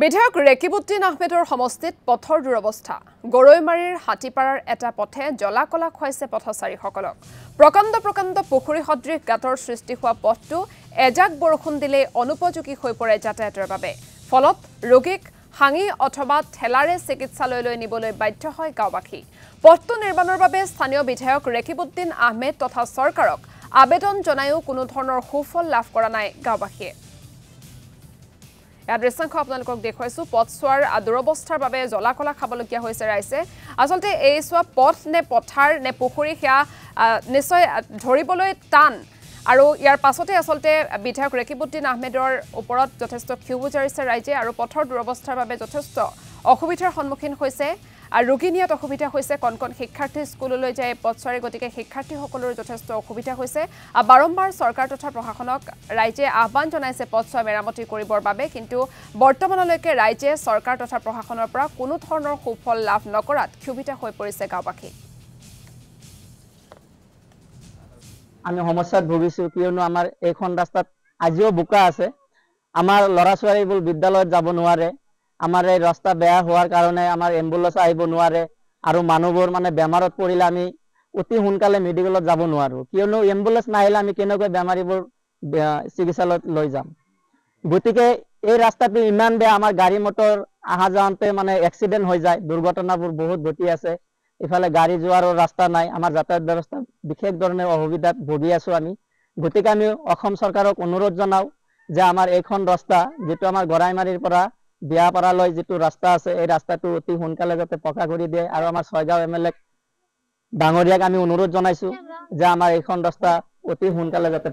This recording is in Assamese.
বিধায়ক ৰেকিবুদ্দিন আহমেদৰ সমষ্টিত পথৰ দুৰৱস্থা গৰৈমাৰীৰ হাতীপাৰাৰ এটা পথে জলাকলা খুৱাইছে পথচাৰীসকলক প্ৰকাণ্ড পুখুৰী সদৃশ গাঁতৰ সৃষ্টি হোৱা পথটো এজাক বৰষুণ দিলে অনুপযোগী হৈ পৰে যাতায়াতৰ বাবে ফলত ৰোগীক হাঙি অথবা ঠেলাৰে চিকিৎসালয়লৈ নিবলৈ বাধ্য হয় গাঁওবাসী পথটো নিৰ্মাণৰ বাবে স্থানীয় বিধায়ক ৰেকিবুদ্দিন আহমেদ তথা চৰকাৰক আবেদন জনায়ো কোনো ধৰণৰ সুফল লাভ কৰা নাই গাঁওবাসীয়ে ইয়াৰ দৃশ্যাংশ আপোনালোকক দেখুৱাইছো পথ চোৱাৰ দুৰৱস্থাৰ বাবে জলাকলা খাবলগীয়া হৈছে ৰাইজে আচলতে এই চোৱা পথ নে পথাৰ নে পুখুৰী সেয়া নিশ্চয় ধৰিবলৈ টান আৰু ইয়াৰ পাছতে আচলতে বিধায়ক ৰেকিবুদ্দিন আহমেদৰ ওপৰত যথেষ্ট ক্ষোভ উজাৰিছে ৰাইজে আৰু পথৰ দুৰৱস্থাৰ বাবে যথেষ্ট অসুবিধাৰ সন্মুখীন হৈছে আৰু ৰোগী নিয়াত অসুবিধা হৈছে কণ শিক্ষাৰ্থী স্কুললৈ যায় পথচাৰী গতিকে শিক্ষাৰ্থীসকলৰ যথেষ্ট অসুবিধা হৈছে বাৰম্বাৰ চৰকাৰ তথা প্ৰশাসনক ৰাইজে আহ্বান জনাইছে পথছোৱা মেৰামতি কৰিবৰ বাবে কিন্তু বৰ্তমানলৈকে ৰাইজে চৰকাৰ তথা প্ৰশাসনৰ পৰা কোনো ধৰণৰ সুফল লাভ নকৰাত ক্ষোভিত হৈ পৰিছে গাঁওবাসী আমি সমস্যাত ভুগিছো কিয়নো আমাৰ এইখন ৰাস্তাত আজিও বোকা আছে আমাৰ লৰা ছোৱালীবোৰ বিদ্যালয়ত যাব নোৱাৰে আমাৰ এই ৰাস্তা বেয়া হোৱাৰ কাৰণে আমাৰ এম্বুলেন্স আহিব নোৱাৰে আৰু মানুহবোৰ মানে বেমাৰত পৰিলে আমি অতি সোনকালে মেডিকেলত যাব নোৱাৰো কিয়নো এম্বুলেন্স নাহিলে আমি কেনেকৈ বেমাৰীবোৰ চিকিৎসালয়ত লৈ যাম গতিকে এই ৰাস্তাটো ইমান বেয়া আমাৰ গাড়ী মটৰ আহা যাওঁতে মানে এক্সিডেন্ট হৈ যায় দুৰ্ঘটনাবোৰ বহুত ঘটি আছে ইফালে গাড়ী যোৱাৰো ৰাস্তা নাই আমাৰ যাতায়াত ব্যৱস্থা বিশেষ ধৰণে অসুবিধাত ভুগি আছো আমি গতিকে আমি অসম চৰকাৰক অনুৰোধ জনাও যে আমাৰ এইখন ৰাস্তা যেটো আমাৰ গৰাইমাৰীৰ পৰা বিয়াপাৰালৈ যেটো ৰাস্তা আছে এই ৰাস্তাটো অতি সোনকালে যাতে পকা কৰি দিয়ে আৰু আমাৰ ছয়গাঁও এমএলএ ডাঙৰীয়াক আমি অনুৰোধ জনাইছো যে আমাৰ এইখন ৰাস্তা অতি সোনকালে যাতে